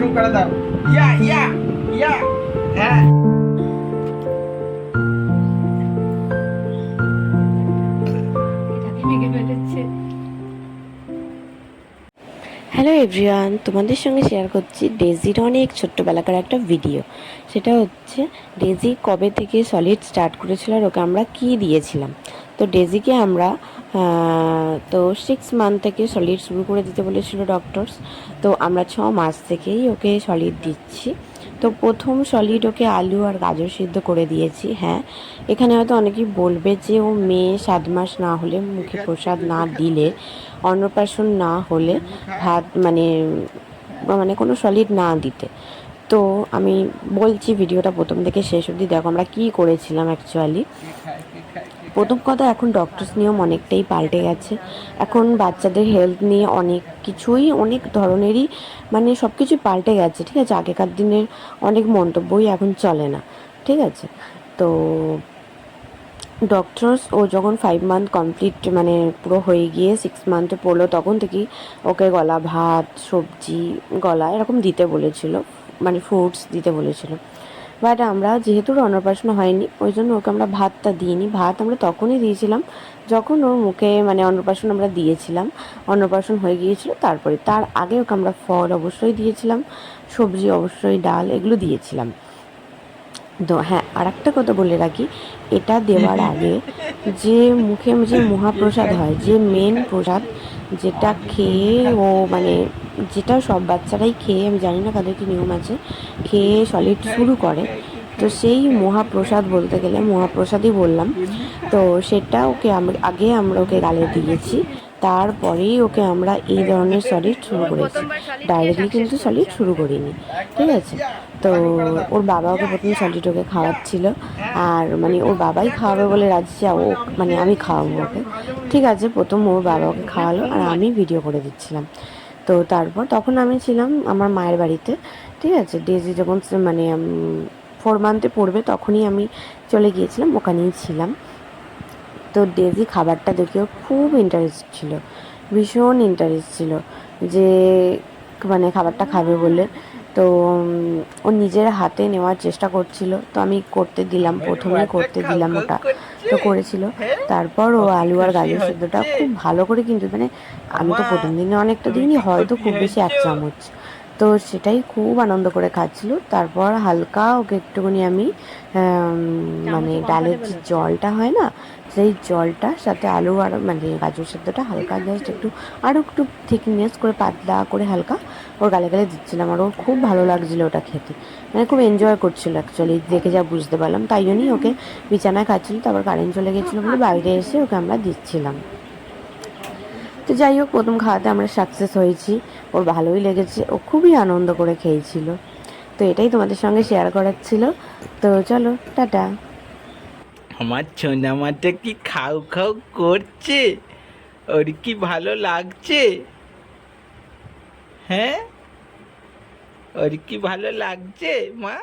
এরকম করে দাও। ইয়া ইয়া ইয়া। হ্যাঁ হ্যালো এভরিওয়ান, তোমাদের সঙ্গে শেয়ার করছি ডেজির অনেক ছোট্টবেলাকার একটা ভিডিও। সেটা হচ্ছে ডেজি কবে থেকে সলিড স্টার্ট করেছিল আর ওকে আমরা কী দিয়েছিলাম। তো ডেজিকে আমরা তো 6 মান্থ থেকে সলিড শুরু করে দিতে বলেছিল ডক্টরস। তো আমরা 6 মাস থেকেই ওকে সলিড দিচ্ছি। তো প্রথম সলিড ওকে আলু আর গাজর সিদ্ধ করে দিয়েছি। হ্যাঁ, এখানে হয়তো অনেকেই বলবে যে ও মেয়ে 7 মাস না হলে, মুখে প্রসাদ না দিলে, অন্নপ্রাশন না হলে ভাত মানে মানে কোনো সলিড না দিতে। তো আমি বলছি ভিডিওটা প্রথম থেকে শেষ অবধি দেখো আমরা কী করেছিলাম অ্যাকচুয়ালি। প্রথম কথা, এখন ডক্টরস নিয়ম অনেকটাই পাল্টে গেছে। এখন বাচ্চাদের হেলথ নিয়ে অনেক কিছুই, অনেক ধরনেরই মানে সব কিছুই পাল্টে গেছে। ঠিক আছে, আগেকার দিনের অনেক মন্তব্যই এখন চলে না। ঠিক আছে, তো ডক্টরস ও যখন 5 মান্থ কমপ্লিট মানে পুরো হয়ে গিয়ে 6 মান্থে পড়লো, তখন থেকেই ওকে গলা ভাত, সবজি, গলা এরকম দিতে বলেছিল, মানে ফ্রুটস দিতে বলেছিল। বাট আমরা যেহেতু ওর অন্নপ্রাশন হয়নি, ওই জন্য ওকে আমরা ভাতটা দিইনি। ভাত আমরা তখনই দিয়েছিলাম যখন ওর মুখে মানে অন্নপ্রাশন আমরা দিয়েছিলাম, অন্নপ্রাশন হয়ে গিয়েছিল তারপরে। তার আগে ওকে আমরা ফল অবশ্যই দিয়েছিলাম, সবজি অবশ্যই, ডাল এগুলো দিয়েছিলাম। তো হ্যাঁ, আর একটা কথা বলে রাখি, এটা দেওয়ার আগে যে মুখে যে মহাপ্রসাদ হয়, যে মেন প্রসাদ, যেটা খেয়ে ও মানে যেটা সব বাচ্চারাই খেয়ে, আমি জানি না কাদের কি নিয়ম আছে, খেয়ে সলিড শুরু করে। তো সেই মহাপ্রসাদ বলতে গেলে মহাপ্রসাদই বললাম। তো সেটা ওকে আগে আমরা ওকে গালে দিয়েছি, তারপরেই ওকে আমরা এই ধরনের সলিড শুরু করেছি। ডাইরেক্টলি কিন্তু সলিড শুরু করিনি। ঠিক আছে, তো ওর বাবা ওকে প্রথমে সলিড ওকে খাওয়াচ্ছিল, আর মানে ওর বাবাই খাওয়াবে বলে রাজি, ও মানে আমি খাওয়াবো ওকে। ঠিক আছে, প্রথম ওর বাবা ওকে খাওয়ালো আর আমি ভিডিও করে দিচ্ছিলাম। তো তারপর তখন আমি ছিলাম আমার মায়ের বাড়িতে। ঠিক আছে, ডেজি যখন মানে 4 মান্থে পড়বে তখনই আমি চলে গিয়েছিলাম, ওখানেই ছিলাম। তো ডেজি খাবারটা দেখেও খুব ইন্টারেস্ট ছিল, ভীষণ ইন্টারেস্ট ছিল যে মানে খাবারটা খাবে বলে। তো ও নিজের হাতে নেওয়ার চেষ্টা করছিল, তো আমি করতে দিলাম, প্রথমেই করতে দিলাম ওটা। তো করেছিল, তারপর ও আলু আর গাজর সেদ্ধটা খুব ভালো করে, কিন্তু মানে আমি তো প্রথম দিনে অনেকটা দিইনি, হয়তো খুব বেশি 1 চামচ। তো সেটাই খুব আনন্দ করে খাচ্ছিল। তারপর হালকা ওকে একটুখানি আমি মানে ডালের যে জলটা হয় না, সেই জলটার সাথে আলু আর মানে গাজর সেদ্ধটা হালকা জাস্ট একটু আরও একটু থিকনেস করে, পাতলা করে হালকা ওর গালে গালে দিচ্ছিলাম। আর ওর খুব ভালো লাগছিলো ওটা খেতে, মানে খুব এনজয় করছিল অ্যাকচুয়ালি, দেখে যা বুঝতে পারলাম। তাই জন্যই ওকে বিছানায় খাচ্ছিলো, তারপর কারেন্ট চলে গেছিলো বলে বাইরে এসে ওকে আমরা দিচ্ছিলাম। তো যাই হোক, প্রথম খাওয়াতে আমরা সাকসেস হয়েছি, ওর ভালোই লেগেছে, ও খুবই আনন্দ করে খেয়েছিল। তো এটাই তোমাদের সঙ্গে শেয়ার করার ছিল। তো চলো, টাটা। আমার সোনা মাটা কি খাও খাও করছে, ওর কি ভালো লাগছে? হ্যাঁ, ওর কি ভালো লাগছে মা?